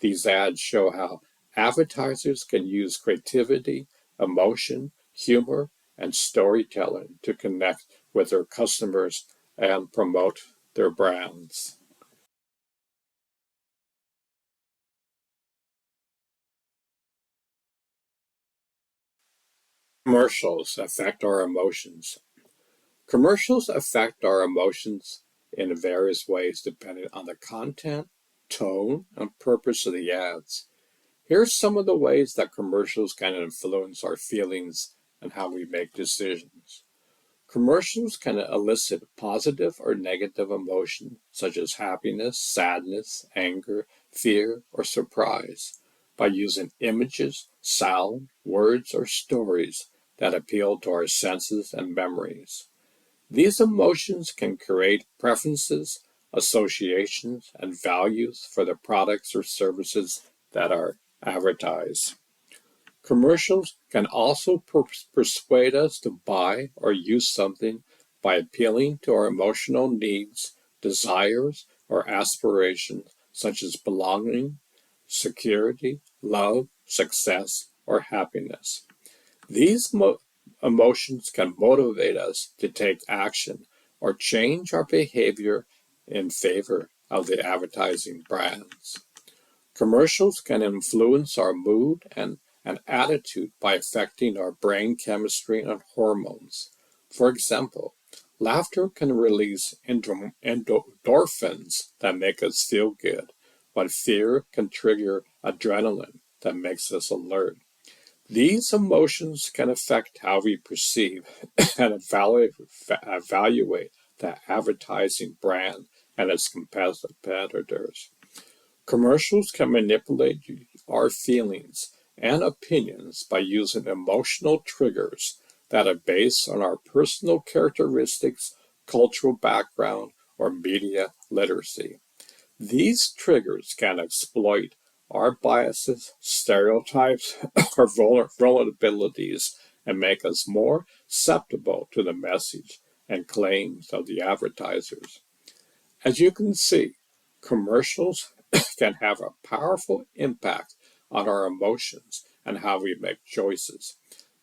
These ads show how advertisers can use creativity, emotion, humor, and storytelling to connect with their customers and promote their brands. Commercials affect our emotions. Commercials affect our emotions in various ways depending on the content, tone, and purpose of the ads. Here's some of the ways that commercials can influence our feelings and how we make decisions. Commercials can elicit positive or negative emotion, such as happiness, sadness, anger, fear, or surprise, by using images, sound, words, or stories that appeal to our senses and memories. These emotions can create preferences, associations, and values for the products or services that are advertised. Commercials can also persuade us to buy or use something by appealing to our emotional needs, desires, or aspirations, such as belonging, security, love, success, or happiness. These emotions can motivate us to take action or change our behavior in favor of the advertising brands. Commercials can influence our mood and attitude by affecting our brain chemistry and hormones. For example, laughter can release endorphins that make us feel good, while fear can trigger adrenaline that makes us alert. These emotions can affect how we perceive and evaluate the advertising brand and its competitors. Commercials can manipulate our feelings and opinions by using emotional triggers that are based on our personal characteristics, cultural background, or media literacy. These triggers can exploit our biases, stereotypes, or vulnerabilities and make us more susceptible to the message and claims of the advertisers. As you can see, commercials can have a powerful impact on our emotions and how we make choices.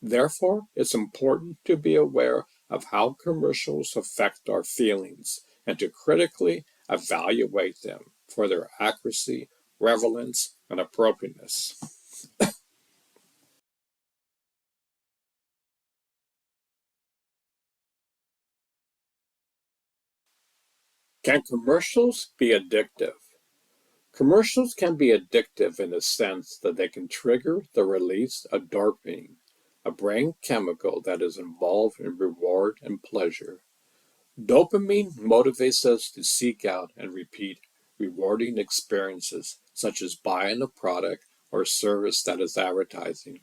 Therefore, it's important to be aware of how commercials affect our feelings and to critically evaluate them for their accuracy, relevance, and appropriateness. Can commercials be addictive? Commercials can be addictive in the sense that they can trigger the release of dopamine, a brain chemical that is involved in reward and pleasure. Dopamine motivates us to seek out and repeat rewarding experiences, such as buying a product or service that is advertising.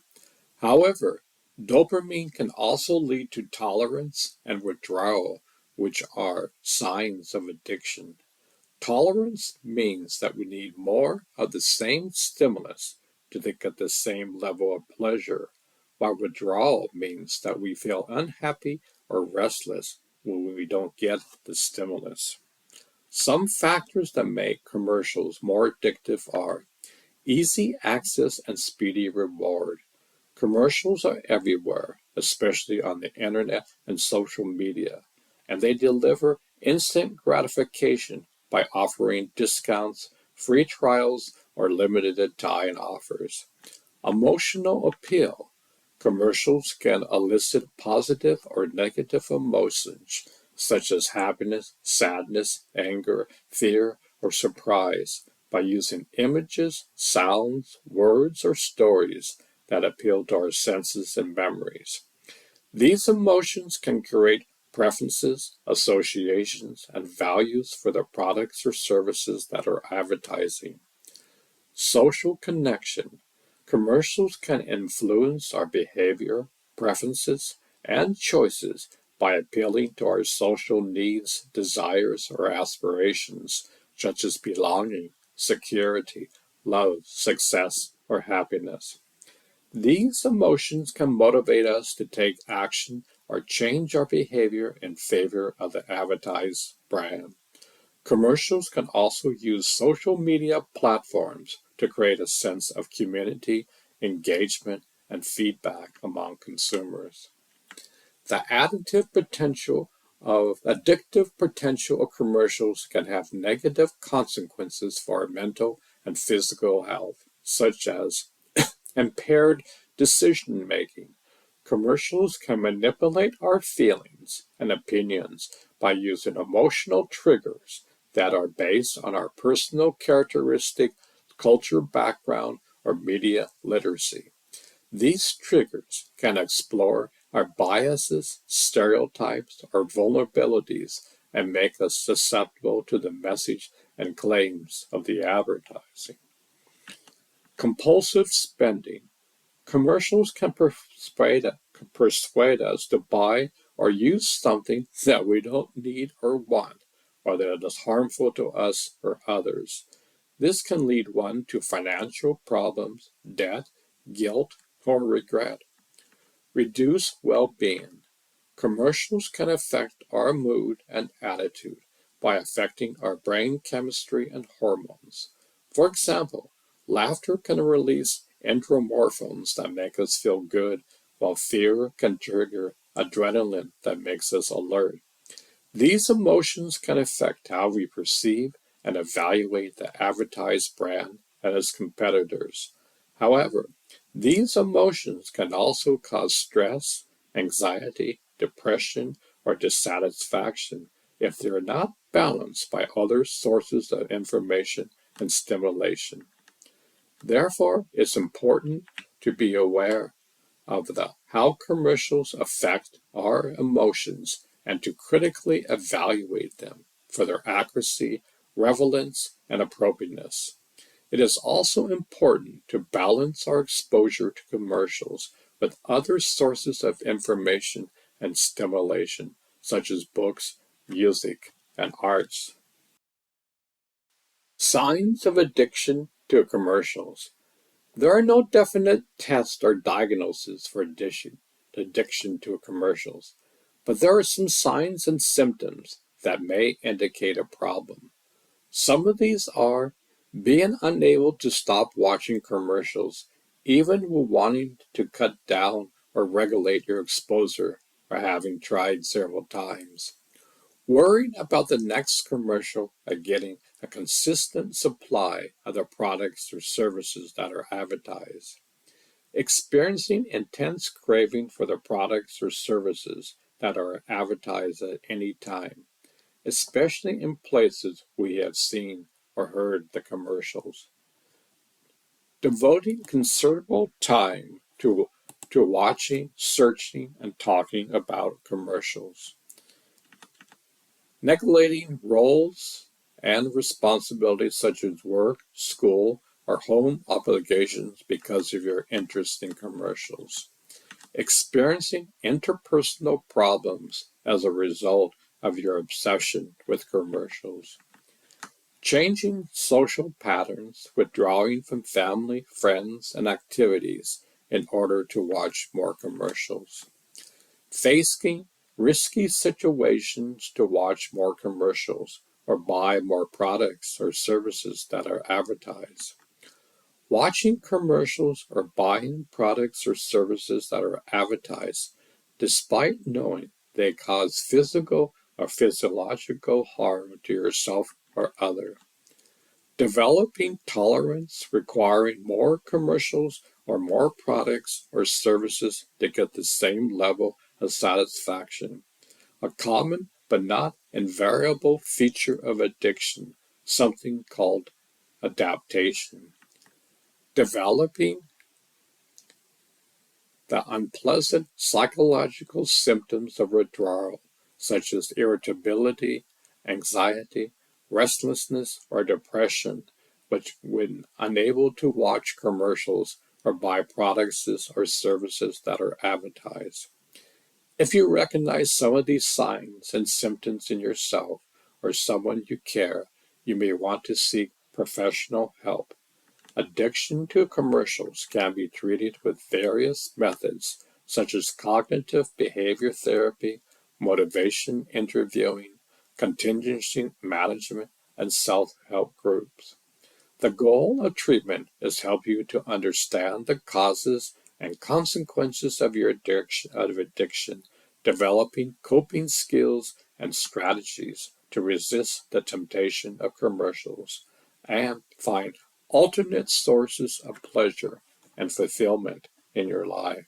However, dopamine can also lead to tolerance and withdrawal, which are signs of addiction. Tolerance means that we need more of the same stimulus to get the same level of pleasure, while withdrawal means that we feel unhappy or restless when we don't get the stimulus. Some factors that make commercials more addictive are easy access and speedy reward. Commercials are everywhere, especially on the internet and social media, and they deliver instant gratification by offering discounts, free trials, or limited time offers. Emotional appeal. Commercials can elicit positive or negative emotions such as happiness, sadness, anger, fear, or surprise by using images, sounds, words, or stories that appeal to our senses and memories. These emotions can create preferences, associations, and values for the products or services that are advertising. Social connection. Commercials can influence our behavior, preferences, and choices by appealing to our social needs, desires, or aspirations, such as belonging, security, love, success, or happiness. These emotions can motivate us to take action or change our behavior in favor of the advertised brand. Commercials can also use social media platforms to create a sense of community, engagement, and feedback among consumers. The addictive potential of commercials can have negative consequences for our mental and physical health, such as impaired decision making. Commercials can manipulate our feelings and opinions by using emotional triggers that are based on our personal characteristic, culture background, or media literacy. These triggers can explore our biases, stereotypes, or vulnerabilities and make us susceptible to the message and claims of the advertising. Compulsive spending. Commercials can persuade us to buy or use something that we don't need or want, or that is harmful to us or others. This can lead one to financial problems, debt, guilt, or regret. Reduce well being. Commercials can affect our mood and attitude by affecting our brain chemistry and hormones. For example, laughter can release endorphins that make us feel good, while fear can trigger adrenaline that makes us alert. These emotions can affect how we perceive and evaluate the advertised brand and its competitors. However, these emotions can also cause stress, anxiety, depression, or dissatisfaction if they are not balanced by other sources of information and stimulation. Therefore, it's important to be aware of how commercials affect our emotions and to critically evaluate them for their accuracy, relevance, and appropriateness. It is also important to balance our exposure to commercials with other sources of information and stimulation, such as books, music, and arts. Signs of addiction to commercials. There are no definite tests or diagnoses for addiction to commercials, but there are some signs and symptoms that may indicate a problem. Some of these are being unable to stop watching commercials, even when wanting to cut down or regulate your exposure for having tried several times. Worrying about the next commercial and getting a consistent supply of the products or services that are advertised. Experiencing intense craving for the products or services that are advertised at any time, especially in places we have seen or heard the commercials. Devoting considerable time to watching, searching, and talking about commercials. Neglecting roles and responsibilities such as work, school, or home obligations because of your interest in commercials. Experiencing interpersonal problems as a result of your obsession with commercials. Changing social patterns, withdrawing from family, friends, and activities in order to watch more commercials. Facing risky situations to watch more commercials or buy more products or services that are advertised. Watching commercials or buying products or services that are advertised, despite knowing they cause physical or physiological harm to yourself or others. Developing tolerance, requiring more commercials or more products or services to get the same level of satisfaction. A common but not invariable feature of addiction, something called adaptation. Developing the unpleasant psychological symptoms of withdrawal, such as irritability, anxiety, restlessness, or depression, which, when unable to watch commercials or buy products or services that are advertised. If you recognize some of these signs and symptoms in yourself or someone you care, you may want to seek professional help. Addiction to commercials can be treated with various methods, such as cognitive behavior therapy, motivation interviewing, contingency management, and self-help groups. The goal of treatment is to help you to understand the causes and consequences of your addiction, developing coping skills and strategies to resist the temptation of commercials, and find alternate sources of pleasure and fulfillment in your life.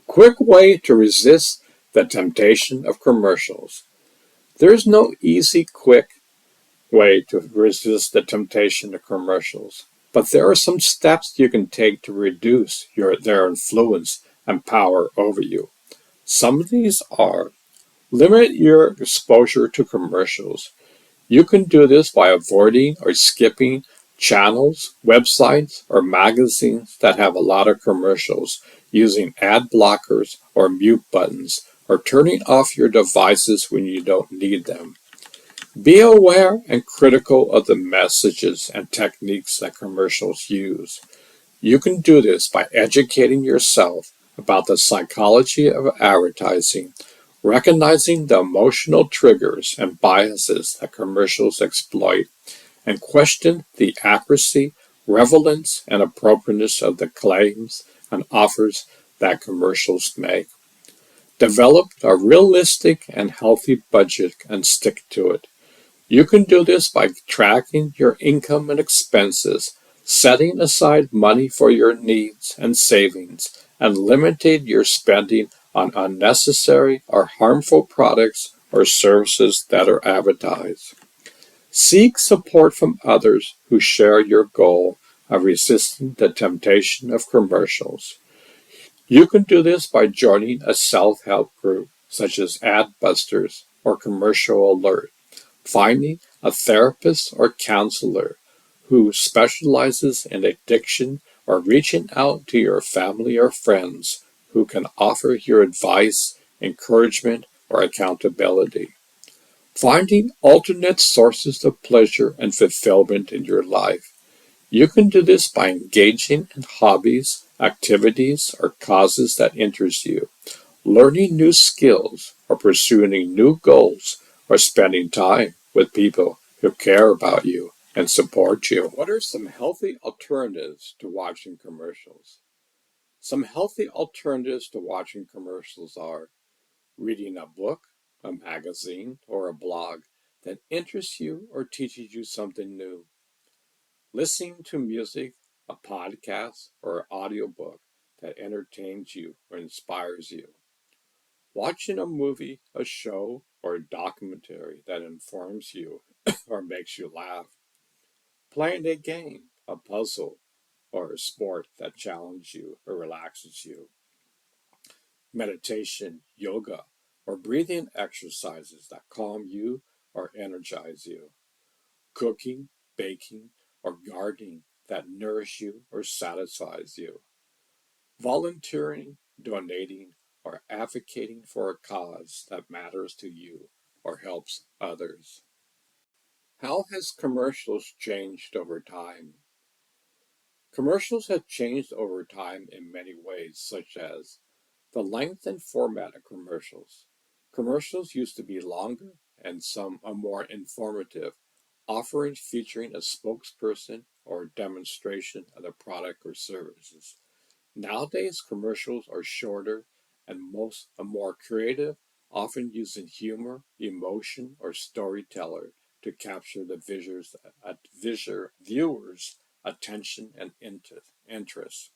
Quick way to resist the temptation of commercials. There's no easy, quick way to resist the temptation of commercials, but there are some steps you can take to reduce their influence and power over you. Some of these are: limit your exposure to commercials. You can do this by avoiding or skipping channels, websites, or magazines that have a lot of commercials, using ad blockers or mute buttons, or turning off your devices when you don't need them. Be aware and critical of the messages and techniques that commercials use. You can do this by educating yourself about the psychology of advertising, recognizing the emotional triggers and biases that commercials exploit, and question the accuracy, relevance, and appropriateness of the claims and offers that commercials make. Develop a realistic and healthy budget and stick to it. You can do this by tracking your income and expenses, setting aside money for your needs and savings, and limiting your spending on unnecessary or harmful products or services that are advertised. Seek support from others who share your goal of resisting the temptation of commercials. You can do this by joining a self-help group such as Adbusters or Commercial Alert, finding a therapist or counselor who specializes in addiction, or reaching out to your family or friends who can offer your advice, encouragement, or accountability. Finding alternate sources of pleasure and fulfillment in your life. You can do this by engaging in hobbies, activities, or causes that interest you, learning new skills, or pursuing new goals, or spending time with people who care about you. and support you. What are some healthy alternatives to watching commercials? Some healthy alternatives to watching commercials are reading a book, a magazine, or a blog that interests you or teaches you something new, listening to music, a podcast, or audiobook that entertains you or inspires you, watching a movie, a show, or a documentary that informs you or makes you laugh, playing a game, a puzzle, or a sport that challenges you or relaxes you, meditation, yoga, or breathing exercises that calm you or energize you, cooking, baking, or gardening that nourish you or satisfies you, volunteering, donating, or advocating for a cause that matters to you or helps others. How has commercials changed over time? Commercials have changed over time in many ways, such as the length and format of commercials. Commercials used to be longer and some are more informative, often featuring a spokesperson or a demonstration of the product or services. Nowadays, commercials are shorter and most are more creative, often using humor, emotion, or storyteller to capture the viewers' attention and interest.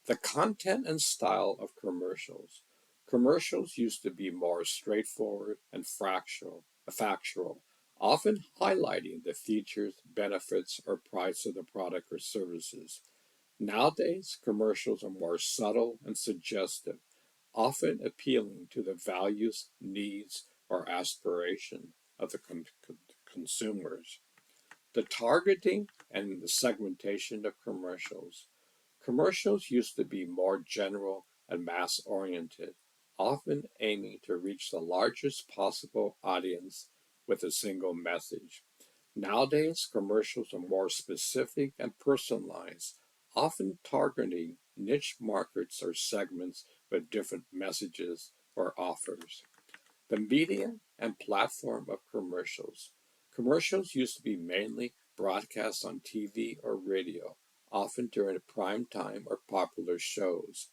The content and style of commercials. Commercials used to be more straightforward and factual, often highlighting the features, benefits, or price of the product or services. Nowadays, commercials are more subtle and suggestive, often appealing to the values, needs, or aspiration of the consumers. The targeting and the segmentation of commercials. Commercials used to be more general and mass oriented, often aiming to reach the largest possible audience with a single message. Nowadays, commercials are more specific and personalized, often targeting niche markets or segments with different messages or offers. The medium and platform of commercials. Commercials used to be mainly broadcast on TV or radio, often during prime time or popular shows.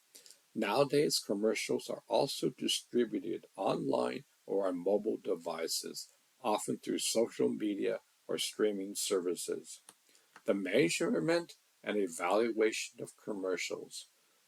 Nowadays, commercials are also distributed online or on mobile devices, often through social media or streaming services. The measurement and evaluation of commercials.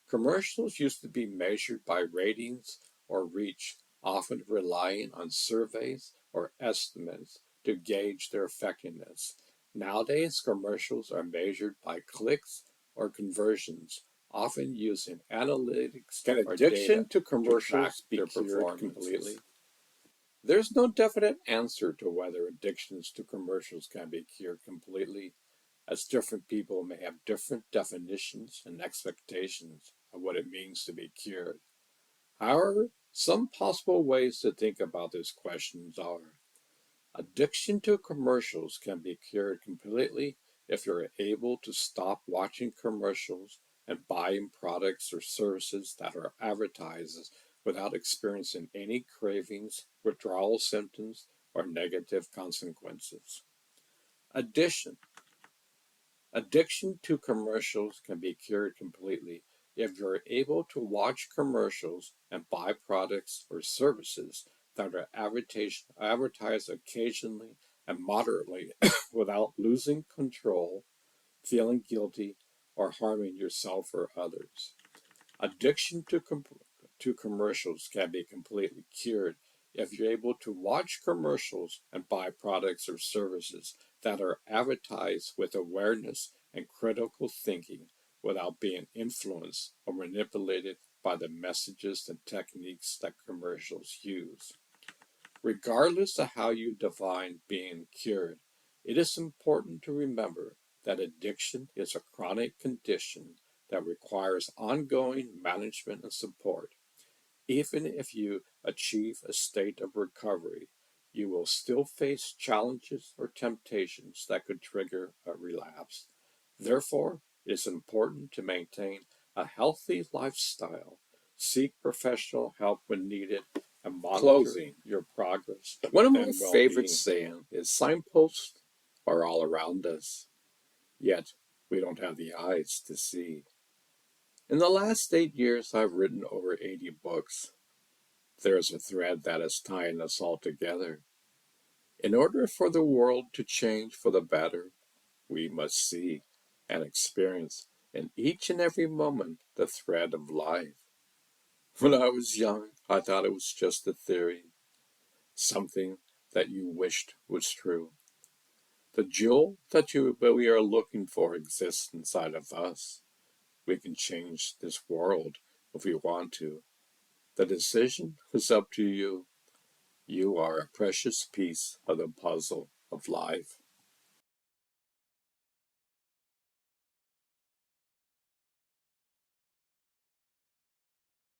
Commercials used to be measured by ratings or reach, often relying on surveys or estimates to gauge their effectiveness. Nowadays, commercials are measured by clicks or conversions, often using analytics Can or addiction data to commercials be cured completely? There's no definite answer to whether addictions to commercials can be cured completely, as different people may have different definitions and expectations of what it means to be cured. However, some possible ways to think about this question are addiction to commercials can be cured completely if you're able to stop watching commercials and buying products or services that are advertised without experiencing any cravings, withdrawal symptoms, or negative consequences. Addition Addiction to commercials can be cured completely if you're able to watch commercials and buy products or services that are advertised occasionally and moderately without losing control, feeling guilty, or harming yourself or others. Addiction to commercials can be completely cured if you're able to watch commercials and buy products or services that are advertised with awareness and critical thinking without being influenced or manipulated by the messages and techniques that commercials use. Regardless of how you define being cured, it is important to remember that addiction is a chronic condition that requires ongoing management and support. Even if you achieve a state of recovery, you will still face challenges or temptations that could trigger a relapse. Therefore, it is important to maintain a healthy lifestyle, seek professional help when needed, and monitor your progress. One of my favorite sayings is signposts are are all around us, yet we don't have the eyes to see. In the last 8 years, I've written over 80 books. There is a thread that is tying us all together. In order for the world to change for the better, we must see and experience in each and every moment the thread of life. When I was young, I thought it was just a theory, something that you wished was true. The jewel that we are looking for exists inside of us. We can change this world if we want to. The decision is up to you. You are a precious piece of the puzzle of life.